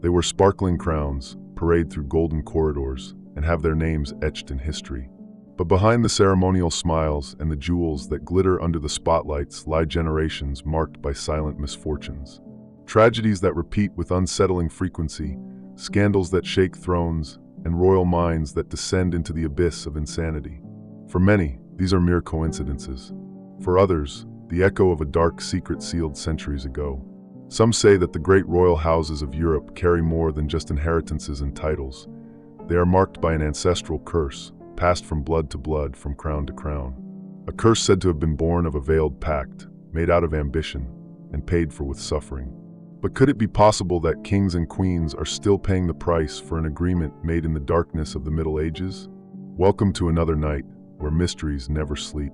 They wear sparkling crowns, parade through golden corridors, and have their names etched in history. But behind the ceremonial smiles and the jewels that glitter under the spotlights lie generations marked by silent misfortunes. Tragedies that repeat with unsettling frequency, scandals that shake thrones, and royal minds that descend into the abyss of insanity. For many, these are mere coincidences. For others, the echo of a dark secret sealed centuries ago. Some say that the great royal houses of Europe carry more than just inheritances and titles. They are marked by an ancestral curse, passed from blood to blood, from crown to crown. A curse said to have been born of a veiled pact, made out of ambition, and paid for with suffering. But could it be possible that kings and queens are still paying the price for an agreement made in the darkness of the Middle Ages? Welcome to another night where mysteries never sleep.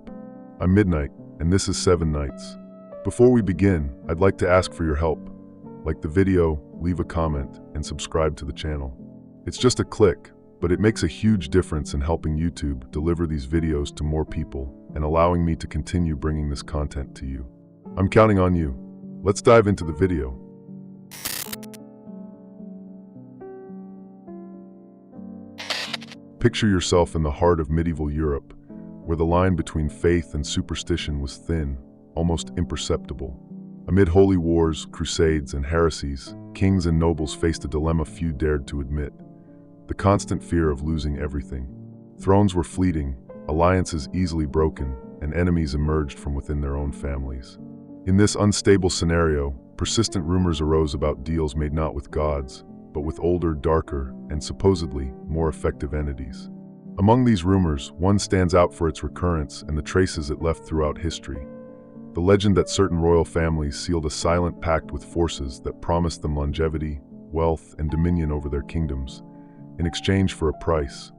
I'm Midnight, and this is 7 Nights. Before we begin, I'd like to ask for your help. Like the video, leave a comment, and subscribe to the channel. It's just a click, but it makes a huge difference in helping YouTube deliver these videos to more people and allowing me to continue bringing this content to you. I'm counting on you. Let's dive into the video. Picture yourself in the heart of medieval Europe, where the line between faith and superstition was thin, almost imperceptible. Amid holy wars, crusades, and heresies, kings and nobles faced a dilemma few dared to admit: the constant fear of losing everything. Thrones were fleeting, alliances easily broken, and enemies emerged from within their own families. In this unstable scenario, persistent rumors arose about deals made not with gods, but with older, darker, and supposedly more effective entities. Among these rumors, one stands out for its recurrence and the traces it left throughout history. The legend that certain royal families sealed a silent pact with forces that promised them longevity, wealth, and dominion over their kingdoms, in exchange for a price: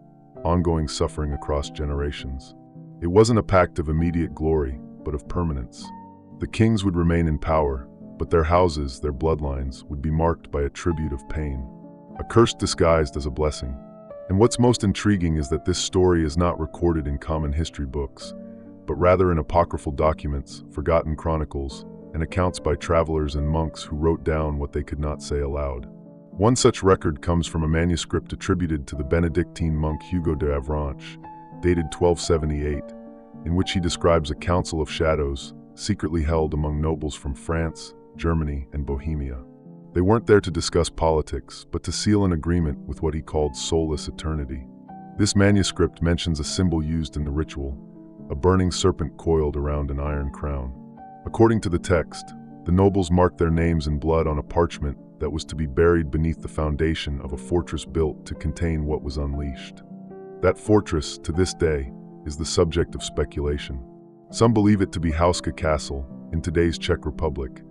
ongoing suffering across generations. It wasn't a pact of immediate glory, but of permanence. The kings would remain in power, but their houses, their bloodlines, would be marked by a tribute of pain, a curse disguised as a blessing. And what's most intriguing is that this story is not recorded in common history books, but rather in apocryphal documents, forgotten chronicles, and accounts by travelers and monks who wrote down what they could not say aloud. One such record comes from a manuscript attributed to the Benedictine monk Hugo de Avranches, dated 1278, in which he describes a council of shadows secretly held among nobles from France, Germany, and Bohemia. They weren't there to discuss politics, but to seal an agreement with what he called soulless eternity. This manuscript mentions a symbol used in the ritual: a burning serpent coiled around an iron crown. According to the text, the nobles marked their names in blood on a parchment that was to be buried beneath the foundation of a fortress built to contain what was unleashed. That fortress, to this day, is the subject of speculation. Some believe it to be Hauska Castle, in today's Czech Republic,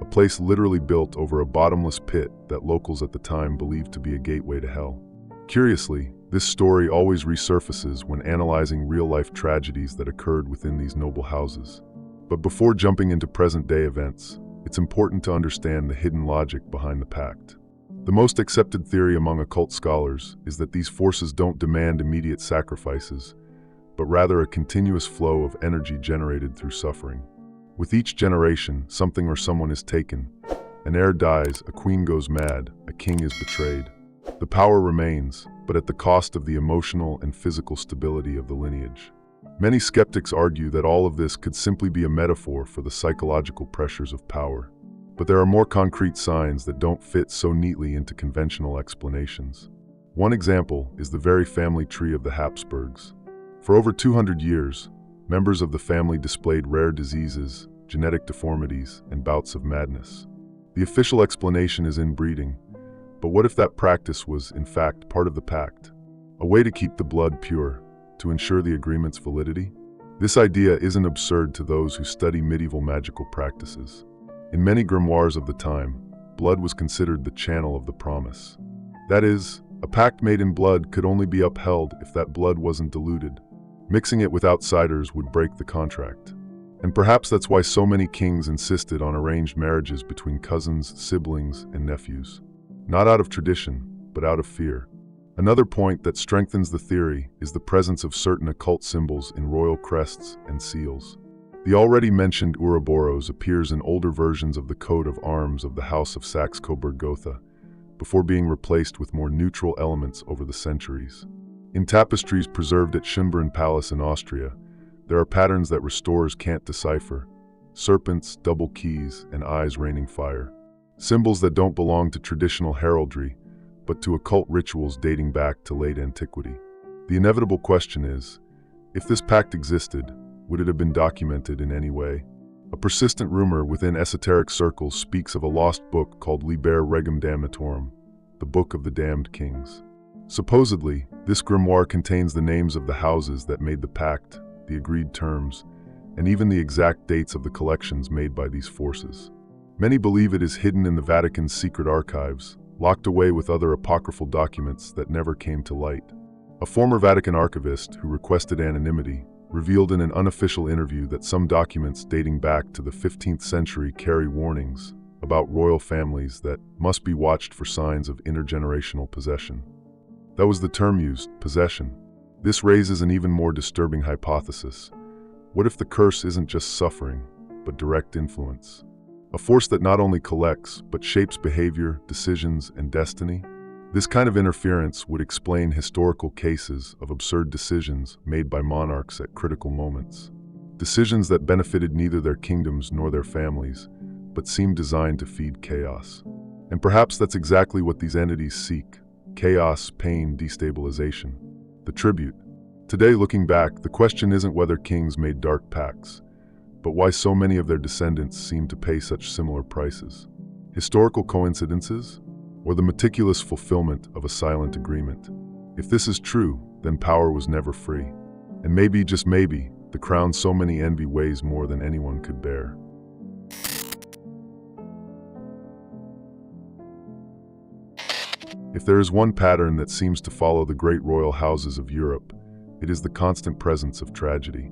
a place literally built over a bottomless pit that locals at the time believed to be a gateway to hell. Curiously, this story always resurfaces when analyzing real-life tragedies that occurred within these noble houses. But before jumping into present-day events, it's important to understand the hidden logic behind the pact. The most accepted theory among occult scholars is that these forces don't demand immediate sacrifices, but rather a continuous flow of energy generated through suffering. With each generation, something or someone is taken. An heir dies, a queen goes mad, a king is betrayed. The power remains, but at the cost of the emotional and physical stability of the lineage. Many skeptics argue that all of this could simply be a metaphor for the psychological pressures of power. But there are more concrete signs that don't fit so neatly into conventional explanations. One example is the very family tree of the Habsburgs. For over 200 years, members of the family displayed rare diseases, genetic deformities, and bouts of madness. The official explanation is inbreeding, but what if that practice was, in fact, part of the pact? A way to keep the blood pure, to ensure the agreement's validity? This idea isn't absurd to those who study medieval magical practices. In many grimoires of the time, blood was considered the channel of the promise. That is, a pact made in blood could only be upheld if that blood wasn't diluted. Mixing it with outsiders would break the contract. And perhaps that's why so many kings insisted on arranged marriages between cousins, siblings, and nephews. Not out of tradition, but out of fear. Another point that strengthens the theory is the presence of certain occult symbols in royal crests and seals. The already mentioned Ouroboros appears in older versions of the coat of arms of the House of Saxe-Coburg-Gotha, before being replaced with more neutral elements over the centuries. In tapestries preserved at Schönbrunn Palace in Austria, there are patterns that restorers can't decipher: serpents, double keys, and eyes raining fire. Symbols that don't belong to traditional heraldry, but to occult rituals dating back to late antiquity. The inevitable question is, if this pact existed, would it have been documented in any way? A persistent rumor within esoteric circles speaks of a lost book called Liber Regum Damnatorum, the Book of the Damned Kings. Supposedly, this grimoire contains the names of the houses that made the pact, the agreed terms, and even the exact dates of the collections made by these forces. Many believe it is hidden in the Vatican's secret archives, locked away with other apocryphal documents that never came to light. A former Vatican archivist who requested anonymity revealed in an unofficial interview that some documents dating back to the 15th century carry warnings about royal families that must be watched for signs of intergenerational possession. That was the term used, possession. This raises an even more disturbing hypothesis. What if the curse isn't just suffering, but direct influence? A force that not only collects, but shapes behavior, decisions, and destiny? This kind of interference would explain historical cases of absurd decisions made by monarchs at critical moments. Decisions that benefited neither their kingdoms nor their families, but seemed designed to feed chaos. And perhaps that's exactly what these entities seek: chaos, pain, destabilization. The tribute. Today, looking back, the question isn't whether kings made dark pacts, but why so many of their descendants seem to pay such similar prices. Historical coincidences? Or the meticulous fulfillment of a silent agreement? If this is true, then power was never free. And maybe, just maybe, the crown so many envy weighs more than anyone could bear. If there is one pattern that seems to follow the great royal houses of Europe, it is the constant presence of tragedy.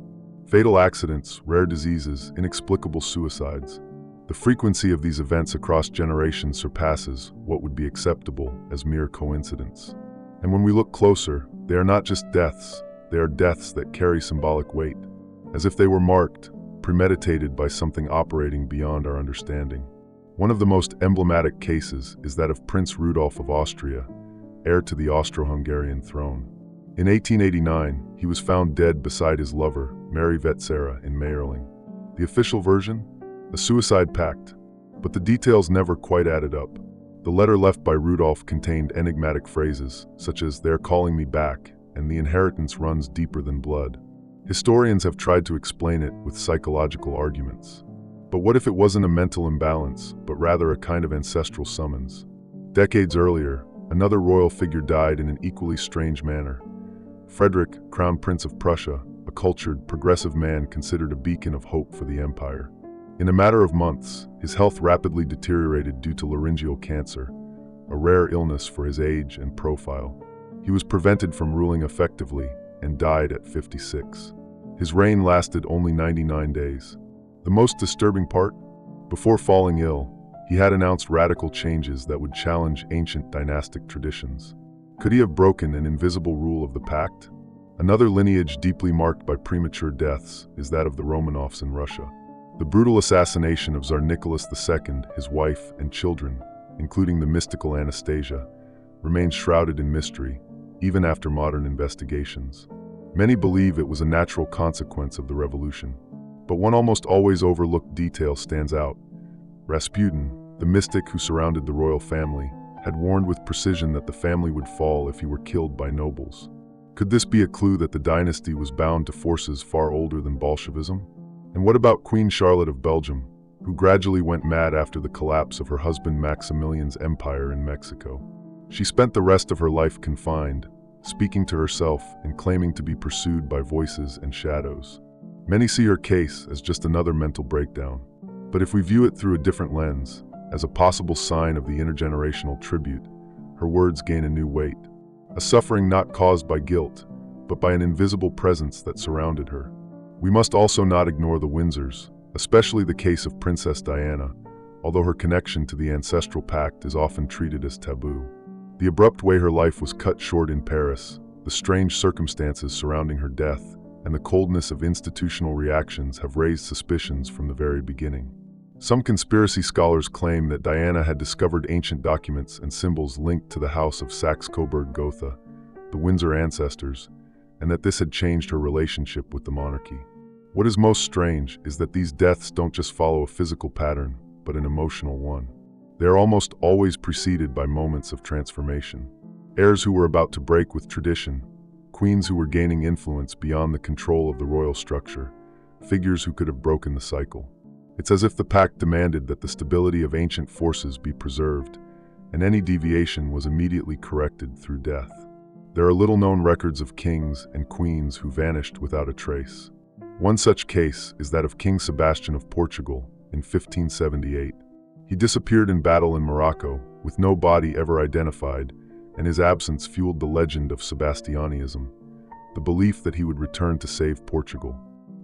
Fatal accidents, rare diseases, inexplicable suicides. The frequency of these events across generations surpasses what would be acceptable as mere coincidence. And when we look closer, they are not just deaths, they are deaths that carry symbolic weight, as if they were marked, premeditated by something operating beyond our understanding. One of the most emblematic cases is that of Prince Rudolf of Austria, heir to the Austro-Hungarian throne. In 1889, he was found dead beside his lover, Mary Vetsera, in Mayerling. The official version? A suicide pact. But the details never quite added up. The letter left by Rudolf contained enigmatic phrases, such as "they're calling me back," and "the inheritance runs deeper than blood." Historians have tried to explain it with psychological arguments. But what if it wasn't a mental imbalance, but rather a kind of ancestral summons? Decades earlier, another royal figure died in an equally strange manner. Frederick, Crown Prince of Prussia, a cultured, progressive man considered a beacon of hope for the empire. In a matter of months, his health rapidly deteriorated due to laryngeal cancer, a rare illness for his age and profile. He was prevented from ruling effectively and died at 56. His reign lasted only 99 days. The most disturbing part? Before falling ill, he had announced radical changes that would challenge ancient dynastic traditions. Could he have broken an invisible rule of the pact? Another lineage deeply marked by premature deaths is that of the Romanovs in Russia. The brutal assassination of Tsar Nicholas II, his wife, and children, including the mystical Anastasia, remains shrouded in mystery, even after modern investigations. Many believe it was a natural consequence of the revolution. But one almost always overlooked detail stands out. Rasputin, the mystic who surrounded the royal family, had warned with precision that the family would fall if he were killed by nobles. Could this be a clue that the dynasty was bound to forces far older than Bolshevism? And what about Queen Charlotte of Belgium, who gradually went mad after the collapse of her husband Maximilian's empire in Mexico? She spent the rest of her life confined, speaking to herself and claiming to be pursued by voices and shadows. Many see her case as just another mental breakdown. But if we view it through a different lens, as a possible sign of the intergenerational tribute, her words gain a new weight. A suffering not caused by guilt, but by an invisible presence that surrounded her. We must also not ignore the Windsors, especially the case of Princess Diana, although her connection to the ancestral pact is often treated as taboo. The abrupt way her life was cut short in Paris, the strange circumstances surrounding her death, and the coldness of institutional reactions have raised suspicions from the very beginning. Some conspiracy scholars claim that Diana had discovered ancient documents and symbols linked to the House of Saxe-Coburg-Gotha, the Windsor ancestors, and that this had changed her relationship with the monarchy. What is most strange is that these deaths don't just follow a physical pattern, but an emotional one. They are almost always preceded by moments of transformation. Heirs who were about to break with tradition, queens who were gaining influence beyond the control of the royal structure, figures who could have broken the cycle. It's as if the pact demanded that the stability of ancient forces be preserved, and any deviation was immediately corrected through death. There are little-known records of kings and queens who vanished without a trace. One such case is that of King Sebastian of Portugal in 1578. He disappeared in battle in Morocco, with no body ever identified, and his absence fueled the legend of Sebastianism, the belief that he would return to save Portugal.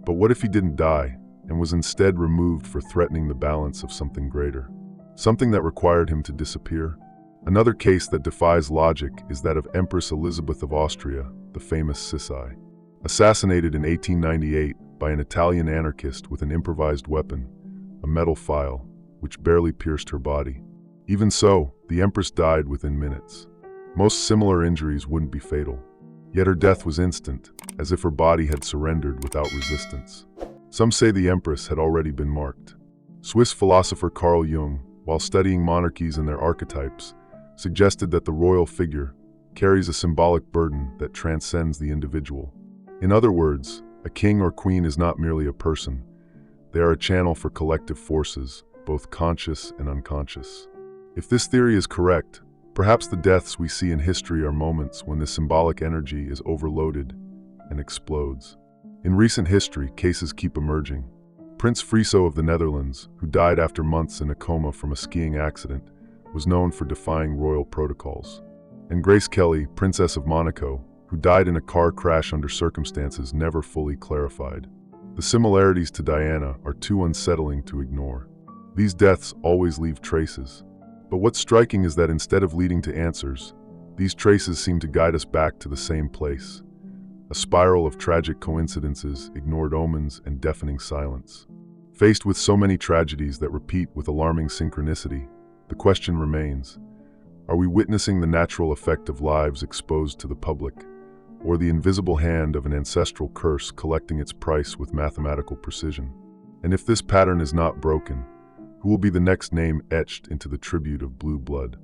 But what if he didn't die, and was instead removed for threatening the balance of something greater? Something that required him to disappear? Another case that defies logic is that of Empress Elizabeth of Austria, the famous Sissi. Assassinated in 1898 by an Italian anarchist with an improvised weapon, a metal file, which barely pierced her body. Even so, the Empress died within minutes. Most similar injuries wouldn't be fatal. Yet her death was instant, as if her body had surrendered without resistance. Some say the Empress had already been marked. Swiss philosopher Carl Jung, while studying monarchies and their archetypes, suggested that the royal figure carries a symbolic burden that transcends the individual. In other words, a king or queen is not merely a person. They are a channel for collective forces, both conscious and unconscious. If this theory is correct, perhaps the deaths we see in history are moments when this symbolic energy is overloaded and explodes. In recent history, cases keep emerging. Prince Friso of the Netherlands, who died after months in a coma from a skiing accident, was known for defying royal protocols. And Grace Kelly, Princess of Monaco, who died in a car crash under circumstances never fully clarified. The similarities to Diana are too unsettling to ignore. These deaths always leave traces. But what's striking is that instead of leading to answers, these traces seem to guide us back to the same place. A spiral of tragic coincidences, ignored omens, and deafening silence. Faced with so many tragedies that repeat with alarming synchronicity, the question remains, are we witnessing the natural effect of lives exposed to the public, or the invisible hand of an ancestral curse collecting its price with mathematical precision? And if this pattern is not broken, who will be the next name etched into the tribute of blue blood?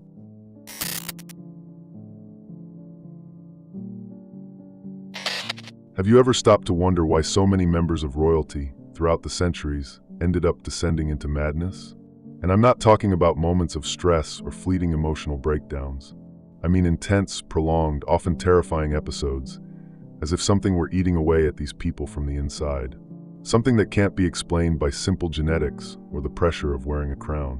Have you ever stopped to wonder why so many members of royalty, throughout the centuries, ended up descending into madness? And I'm not talking about moments of stress or fleeting emotional breakdowns. I mean intense, prolonged, often terrifying episodes, as if something were eating away at these people from the inside. Something that can't be explained by simple genetics or the pressure of wearing a crown.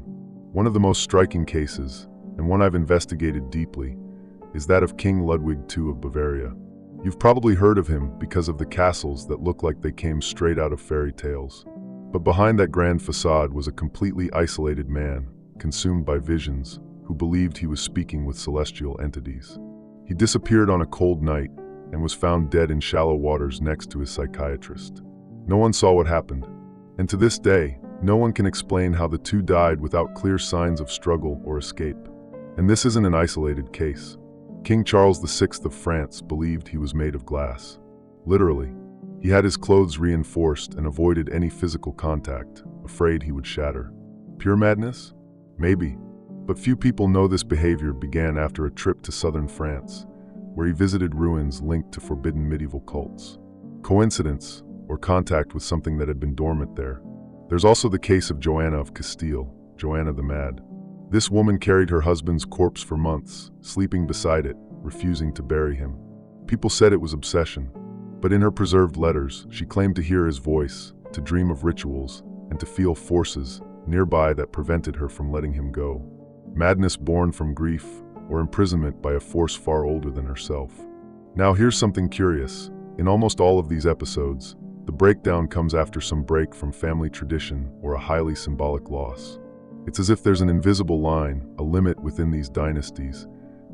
One of the most striking cases, and one I've investigated deeply, is that of King Ludwig II of Bavaria. You've probably heard of him because of the castles that look like they came straight out of fairy tales. But behind that grand facade was a completely isolated man, consumed by visions, who believed he was speaking with celestial entities. He disappeared on a cold night and was found dead in shallow waters next to his psychiatrist. No one saw what happened, and to this day, no one can explain how the two died without clear signs of struggle or escape. And this isn't an isolated case. King Charles VI of France believed he was made of glass. Literally, he had his clothes reinforced and avoided any physical contact, afraid he would shatter. Pure madness? Maybe. But few people know this behavior began after a trip to southern France, where he visited ruins linked to forbidden medieval cults. Coincidence, or contact with something that had been dormant there? There's also the case of Joanna of Castile, Joanna the Mad. This woman carried her husband's corpse for months, sleeping beside it, refusing to bury him. People said it was obsession, but in her preserved letters, she claimed to hear his voice, to dream of rituals, and to feel forces nearby that prevented her from letting him go. Madness born from grief, or imprisonment by a force far older than herself. Now here's something curious. In almost all of these episodes, the breakdown comes after some break from family tradition or a highly symbolic loss. It's as if there's an invisible line, a limit within these dynasties,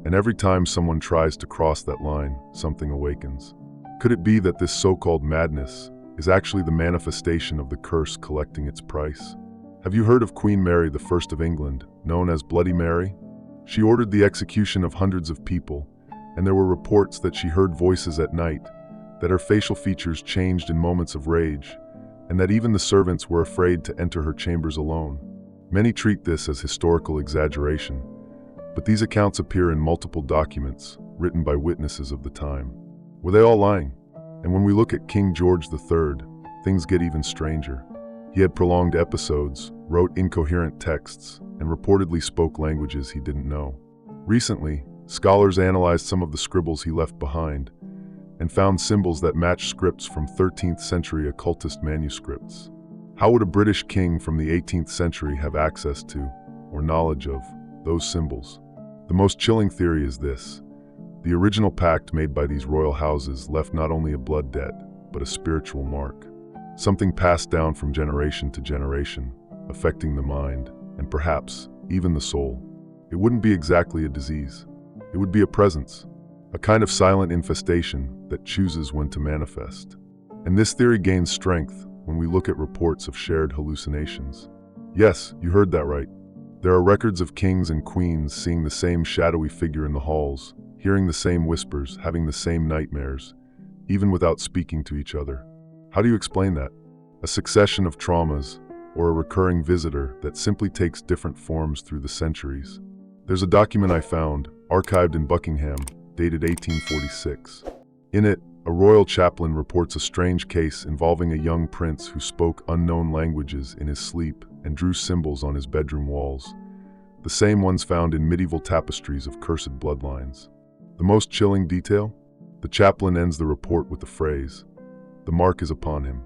and every time someone tries to cross that line, something awakens. Could it be that this so-called madness is actually the manifestation of the curse collecting its price? Have you heard of Queen Mary I of England, known as Bloody Mary? She ordered the execution of hundreds of people, and there were reports that she heard voices at night, that her facial features changed in moments of rage, and that even the servants were afraid to enter her chambers alone. Many treat this as historical exaggeration, but these accounts appear in multiple documents written by witnesses of the time. Were they all lying? And when we look at King George III, things get even stranger. He had prolonged episodes, wrote incoherent texts, and reportedly spoke languages he didn't know. Recently, scholars analyzed some of the scribbles he left behind and found symbols that match scripts from 13th century occultist manuscripts. How would a British king from the 18th century have access to, or knowledge of, those symbols? The most chilling theory is this: the original pact made by these royal houses left not only a blood debt, but a spiritual mark. Something passed down from generation to generation, affecting the mind, and perhaps even the soul. It wouldn't be exactly a disease. It would be a presence, a kind of silent infestation that chooses when to manifest. And this theory gains strength when we look at reports of shared hallucinations. Yes, you heard that right. There are records of kings and queens seeing the same shadowy figure in the halls, hearing the same whispers, having the same nightmares, even without speaking to each other. How do you explain that? A succession of traumas, or a recurring visitor that simply takes different forms through the centuries. There's a document I found, archived in Buckingham, dated 1846. In it, a royal chaplain reports a strange case involving a young prince who spoke unknown languages in his sleep and drew symbols on his bedroom walls, the same ones found in medieval tapestries of cursed bloodlines. The most chilling detail? The chaplain ends the report with the phrase, "The mark is upon him,"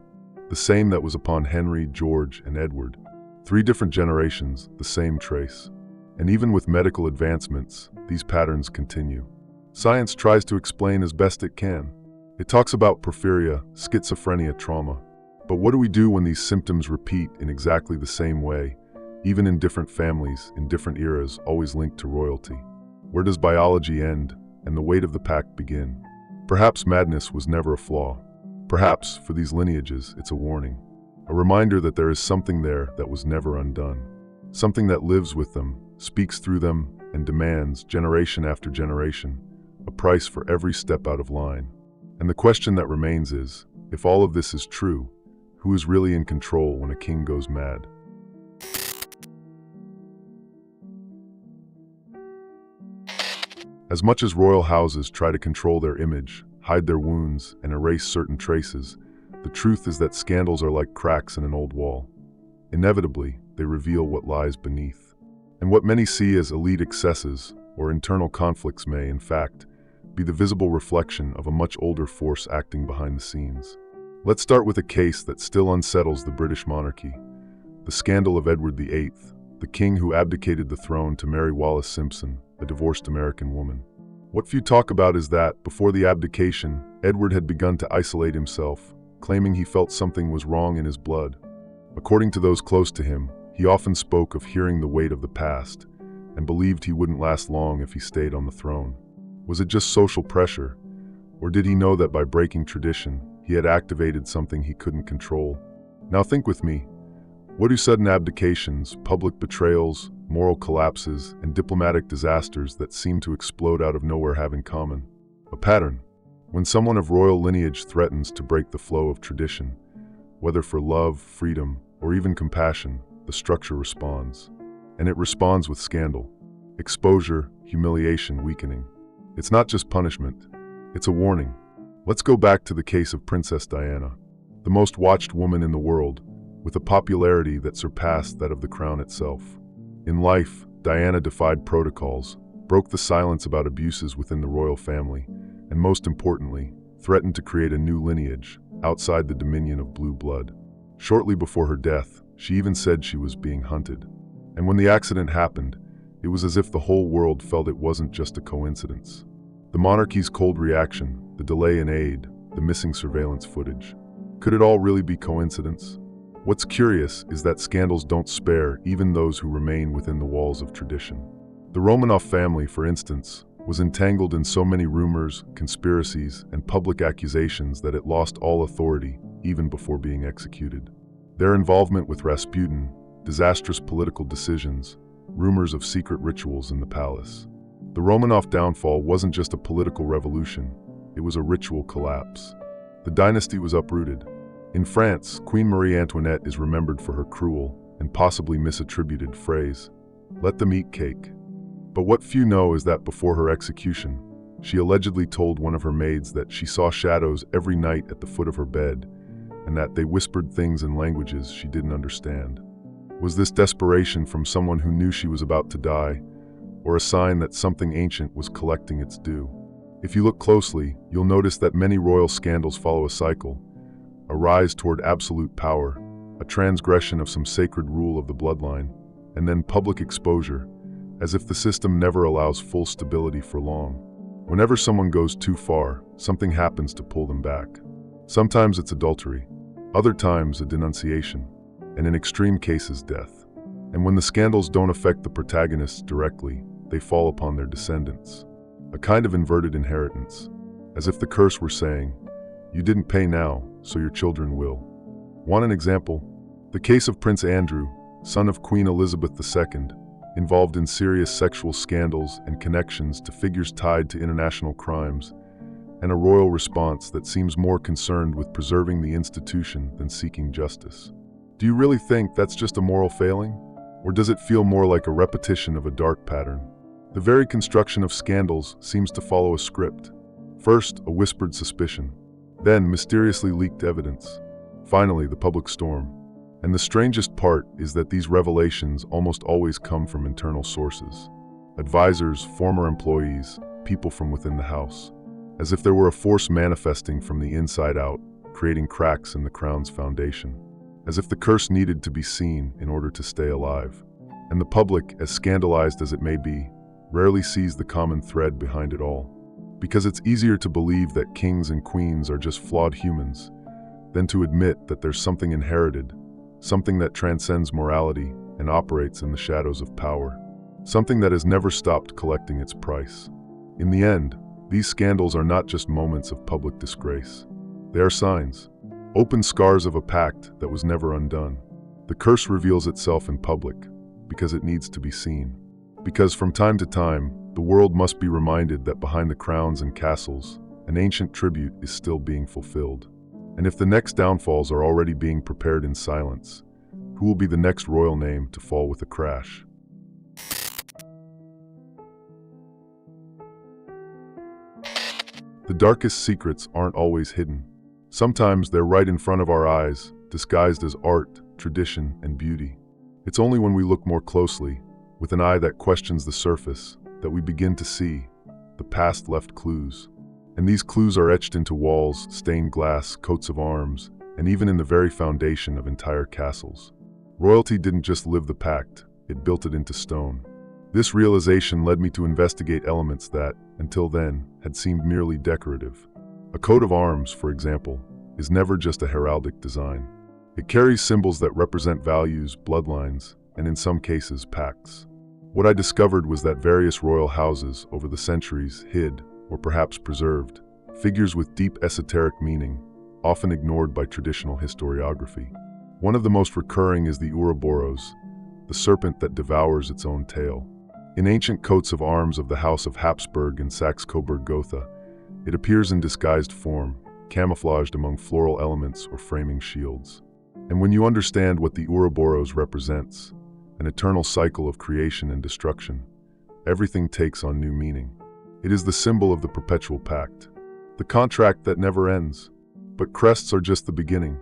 the same that was upon Henry, George, and Edward. 3 different generations, the same trace. And even with medical advancements, these patterns continue. Science tries to explain as best it can. It talks about porphyria, schizophrenia, trauma. But what do we do when these symptoms repeat in exactly the same way, even in different families, in different eras, always linked to royalty? Where does biology end and the weight of the pact begin? Perhaps madness was never a flaw. Perhaps, for these lineages, it's a warning. A reminder that there is something there that was never undone. Something that lives with them, speaks through them, and demands, generation after generation, a price for every step out of line. And the question that remains is, if all of this is true, who is really in control when a king goes mad? As much as royal houses try to control their image, hide their wounds, and erase certain traces, the truth is that scandals are like cracks in an old wall. Inevitably, they reveal what lies beneath. And what many see as elite excesses or internal conflicts may, in fact, be the visible reflection of a much older force acting behind the scenes. Let's start with a case that still unsettles the British monarchy: the scandal of Edward VIII, the king who abdicated the throne to Mary Wallis Simpson, a divorced American woman. What few talk about is that, before the abdication, Edward had begun to isolate himself, claiming he felt something was wrong in his blood. According to those close to him, he often spoke of hearing the weight of the past, and believed he wouldn't last long if he stayed on the throne. Was it just social pressure, or did he know that by breaking tradition, he had activated something he couldn't control? Now think with me. What do sudden abdications, public betrayals, moral collapses, and diplomatic disasters that seem to explode out of nowhere have in common? A pattern. When someone of royal lineage threatens to break the flow of tradition, whether for love, freedom, or even compassion, the structure responds. And it responds with scandal, exposure, humiliation, weakening. It's not just punishment, it's a warning. Let's go back to the case of Princess Diana, the most watched woman in the world, with a popularity that surpassed that of the crown itself. In life, Diana defied protocols, broke the silence about abuses within the royal family, and most importantly, threatened to create a new lineage outside the dominion of blue blood. Shortly before her death, she even said she was being hunted. And when the accident happened, it was as if the whole world felt it wasn't just a coincidence. The monarchy's cold reaction, the delay in aid, the missing surveillance footage. Could it all really be coincidence? What's curious is that scandals don't spare even those who remain within the walls of tradition. The Romanov family, for instance, was entangled in so many rumors, conspiracies, and public accusations that it lost all authority even before being executed. Their involvement with Rasputin, disastrous political decisions, rumors of secret rituals in the palace. The Romanov downfall wasn't just a political revolution, it was a ritual collapse. The dynasty was uprooted. In France, Queen Marie Antoinette is remembered for her cruel and possibly misattributed phrase, "Let them eat cake." But what few know is that before her execution, she allegedly told one of her maids that she saw shadows every night at the foot of her bed, and that they whispered things in languages she didn't understand. Was this desperation from someone who knew she was about to die, or a sign that something ancient was collecting its due? If you look closely, you'll notice that many royal scandals follow a cycle: a rise toward absolute power, a transgression of some sacred rule of the bloodline, and then public exposure, as if the system never allows full stability for long. Whenever someone goes too far, something happens to pull them back. Sometimes it's adultery, other times a denunciation, and in extreme cases death. And when the scandals don't affect the protagonists directly, they fall upon their descendants. A kind of inverted inheritance, as if the curse were saying, "You didn't pay now, so your children will." Want an example? The case of Prince Andrew, son of Queen Elizabeth II, involved in serious sexual scandals and connections to figures tied to international crimes, and a royal response that seems more concerned with preserving the institution than seeking justice. Do you really think that's just a moral failing? Or does it feel more like a repetition of a dark pattern? The very construction of scandals seems to follow a script. First, a whispered suspicion. Then, mysteriously leaked evidence. Finally, the public storm. And the strangest part is that these revelations almost always come from internal sources. Advisors, former employees, people from within the house. As if there were a force manifesting from the inside out, creating cracks in the crown's foundation. As if the curse needed to be seen in order to stay alive. And the public, as scandalized as it may be, rarely sees the common thread behind it all. Because it's easier to believe that kings and queens are just flawed humans than to admit that there's something inherited, something that transcends morality and operates in the shadows of power, something that has never stopped collecting its price. In the end, these scandals are not just moments of public disgrace. They are signs, open scars of a pact that was never undone. The curse reveals itself in public because it needs to be seen. Because from time to time, the world must be reminded that behind the crowns and castles, an ancient tribute is still being fulfilled. And if the next downfalls are already being prepared in silence, who will be the next royal name to fall with a crash? The darkest secrets aren't always hidden. Sometimes they're right in front of our eyes, disguised as art, tradition, and beauty. It's only when we look more closely, with an eye that questions the surface, that we begin to see the past left clues. And these clues are etched into walls, stained glass, coats of arms, and even in the very foundation of entire castles. Royalty didn't just live the pact, it built it into stone. This realization led me to investigate elements that, until then, had seemed merely decorative. A coat of arms, for example, is never just a heraldic design. It carries symbols that represent values, bloodlines, and in some cases, pacts. What I discovered was that various royal houses, over the centuries, hid, or perhaps preserved, figures with deep esoteric meaning, often ignored by traditional historiography. One of the most recurring is the Ouroboros, the serpent that devours its own tail. In ancient coats of arms of the House of Habsburg and Saxe-Coburg-Gotha, it appears in disguised form, camouflaged among floral elements or framing shields. And when you understand what the Ouroboros represents, an eternal cycle of creation and destruction, everything takes on new meaning. It is the symbol of the perpetual pact, the contract that never ends. But crests are just the beginning.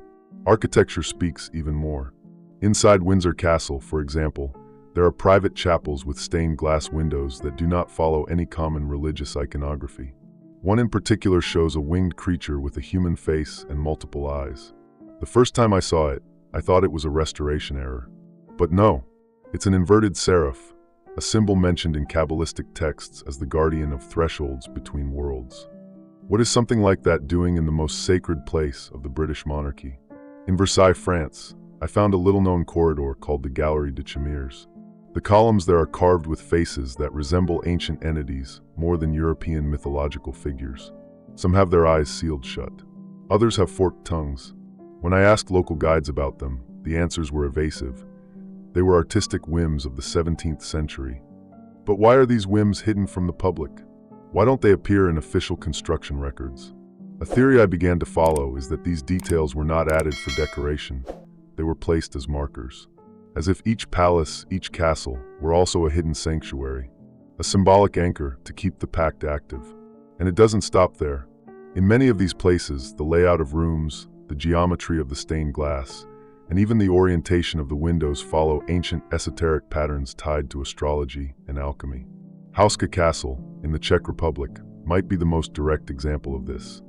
Architecture speaks even more. Inside Windsor Castle, for example, there are private chapels with stained glass windows that do not follow any common religious iconography. One in particular shows a winged creature with a human face and multiple eyes. The first time I saw it, I thought it was a restoration error. But no, it's an inverted seraph, a symbol mentioned in Kabbalistic texts as the guardian of thresholds between worlds. What is something like that doing in the most sacred place of the British monarchy? In Versailles, France, I found a little-known corridor called the Galerie de Chimères. The columns there are carved with faces that resemble ancient entities more than European mythological figures. Some have their eyes sealed shut. Others have forked tongues. When I asked local guides about them, the answers were evasive. They were artistic whims of the 17th century. But why are these whims hidden from the public? Why don't they appear in official construction records? A theory I began to follow is that these details were not added for decoration. They were placed as markers. As if each palace, each castle, were also a hidden sanctuary. A symbolic anchor to keep the pact active. And it doesn't stop there. In many of these places, the layout of rooms, the geometry of the stained glass, and even the orientation of the windows follow ancient esoteric patterns tied to astrology and alchemy. Hauska Castle, in the Czech Republic, might be the most direct example of this.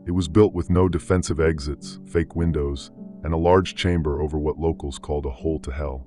It was built with no defensive exits, fake windows, and a large chamber over what locals called a hole to hell.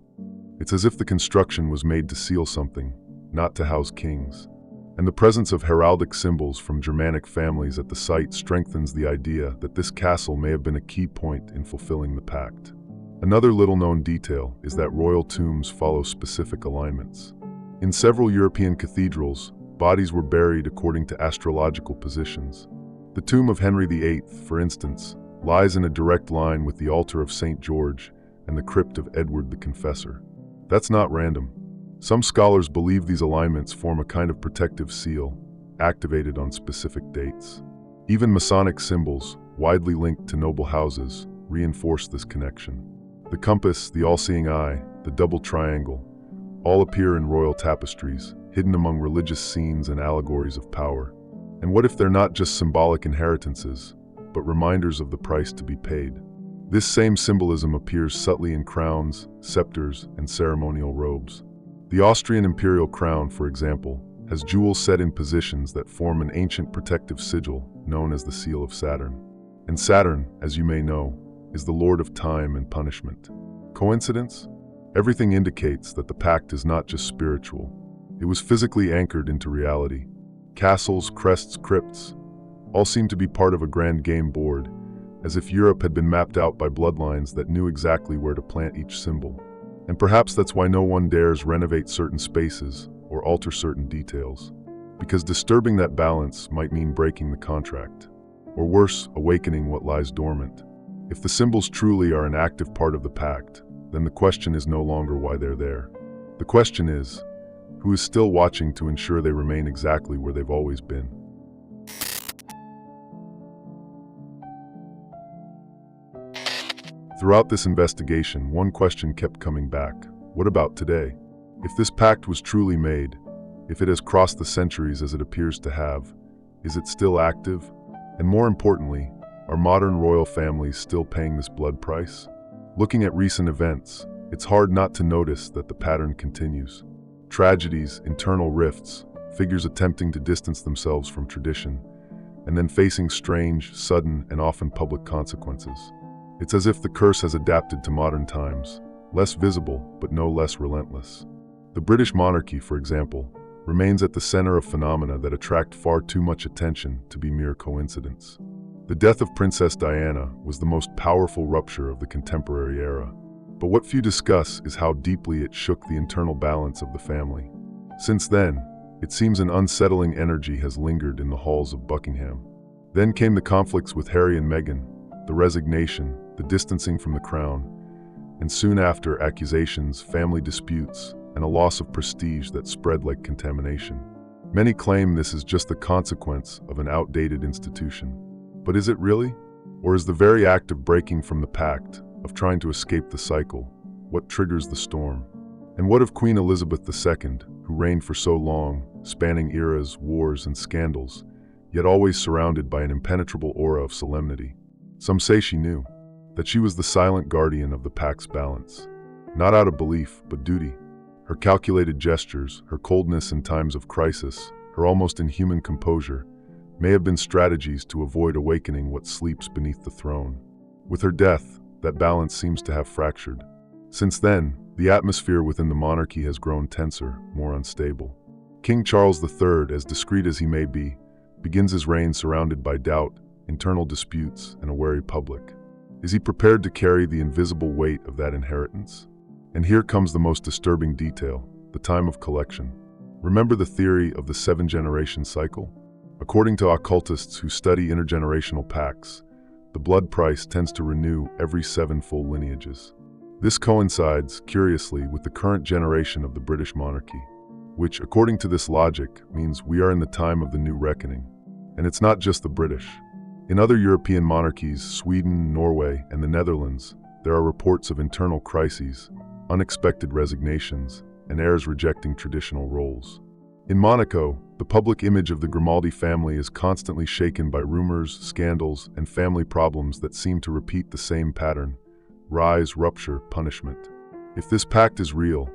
It's as if the construction was made to seal something, not to house kings. And the presence of heraldic symbols from Germanic families at the site strengthens the idea that this castle may have been a key point in fulfilling the pact. Another little-known detail is that royal tombs follow specific alignments. In several European cathedrals, bodies were buried according to astrological positions. The tomb of Henry VIII, for instance, lies in a direct line with the altar of St. George and the crypt of Edward the Confessor. That's not random. Some scholars believe these alignments form a kind of protective seal, activated on specific dates. Even Masonic symbols, widely linked to noble houses, reinforce this connection. The compass, the all-seeing eye, the double triangle, all appear in royal tapestries, hidden among religious scenes and allegories of power. And what if they're not just symbolic inheritances, but reminders of the price to be paid? This same symbolism appears subtly in crowns, scepters, and ceremonial robes. The Austrian imperial crown, for example, has jewels set in positions that form an ancient protective sigil known as the Seal of Saturn. And Saturn, as you may know, is the lord of time and punishment. Coincidence? Everything indicates that the pact is not just spiritual. It was physically anchored into reality. Castles, crests, crypts, all seem to be part of a grand game board, as if Europe had been mapped out by bloodlines that knew exactly where to plant each symbol. And perhaps that's why no one dares renovate certain spaces or alter certain details, because disturbing that balance might mean breaking the contract, or worse, awakening what lies dormant. If the symbols truly are an active part of the pact, then the question is no longer why they're there. The question is, who is still watching to ensure they remain exactly where they've always been? Throughout this investigation, one question kept coming back. What about today? If this pact was truly made, if it has crossed the centuries as it appears to have, is it still active? And more importantly, are modern royal families still paying this blood price? Looking at recent events, it's hard not to notice that the pattern continues. Tragedies, internal rifts, figures attempting to distance themselves from tradition, and then facing strange, sudden, and often public consequences. It's as if the curse has adapted to modern times, less visible, but no less relentless. The British monarchy, for example, remains at the center of phenomena that attract far too much attention to be mere coincidence. The death of Princess Diana was the most powerful rupture of the contemporary era. But what few discuss is how deeply it shook the internal balance of the family. Since then, it seems an unsettling energy has lingered in the halls of Buckingham. Then came the conflicts with Harry and Meghan, the resignation, the distancing from the crown, and soon after accusations, family disputes, and a loss of prestige that spread like contamination. Many claim this is just the consequence of an outdated institution. But is it really? Or is the very act of breaking from the pact, of trying to escape the cycle, what triggers the storm? And what of Queen Elizabeth II, who reigned for so long, spanning eras, wars, and scandals, yet always surrounded by an impenetrable aura of solemnity? Some say she knew, that she was the silent guardian of the pact's balance. Not out of belief, but duty. Her calculated gestures, her coldness in times of crisis, her almost inhuman composure, may have been strategies to avoid awakening what sleeps beneath the throne. With her death, that balance seems to have fractured. Since then, the atmosphere within the monarchy has grown tenser, more unstable. King Charles III, as discreet as he may be, begins his reign surrounded by doubt, internal disputes, and a wary public. Is he prepared to carry the invisible weight of that inheritance? And here comes the most disturbing detail, the time of collection. Remember the theory of the 7-generation cycle? According to occultists who study intergenerational pacts, the blood price tends to renew every 7 full lineages. This coincides, curiously, with the current generation of the British monarchy, which, according to this logic, means we are in the time of the new reckoning. And it's not just the British. In other European monarchies, Sweden, Norway, and the Netherlands, there are reports of internal crises, unexpected resignations, and heirs rejecting traditional roles. In Monaco, the public image of the Grimaldi family is constantly shaken by rumors, scandals, and family problems that seem to repeat the same pattern: rise, rupture, punishment. If this pact is real,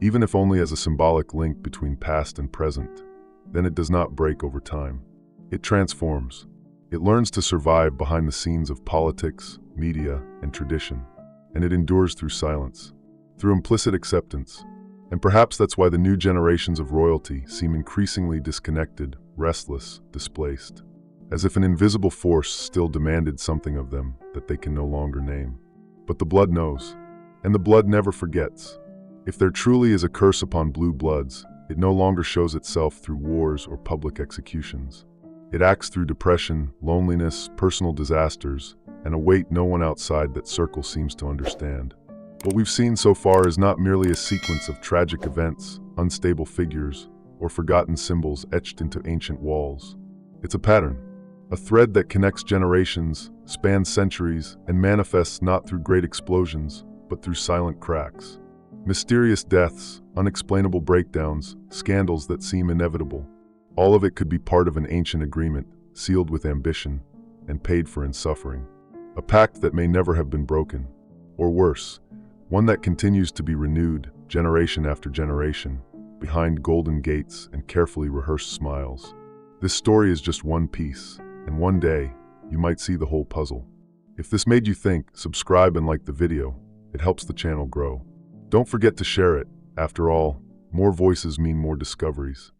even if only as a symbolic link between past and present, then it does not break over time. It transforms. It learns to survive behind the scenes of politics, media, and tradition, and it endures through silence, through implicit acceptance. And perhaps that's why the new generations of royalty seem increasingly disconnected, restless, displaced, as if an invisible force still demanded something of them that they can no longer name. But the blood knows, and the blood never forgets. If there truly is a curse upon blue bloods, it no longer shows itself through wars or public executions. It acts through depression, loneliness, personal disasters, and a weight no one outside that circle seems to understand. What we've seen so far is not merely a sequence of tragic events, unstable figures, or forgotten symbols etched into ancient walls. It's a pattern, a thread that connects generations, spans centuries, and manifests not through great explosions, but through silent cracks. Mysterious deaths, unexplainable breakdowns, scandals that seem inevitable. All of it could be part of an ancient agreement, sealed with ambition, and paid for in suffering. A pact that may never have been broken. Or worse, one that continues to be renewed, generation after generation, behind golden gates and carefully rehearsed smiles. This story is just one piece, and one day, you might see the whole puzzle. If this made you think, subscribe and like the video. It helps the channel grow. Don't forget to share it. After all, more voices mean more discoveries.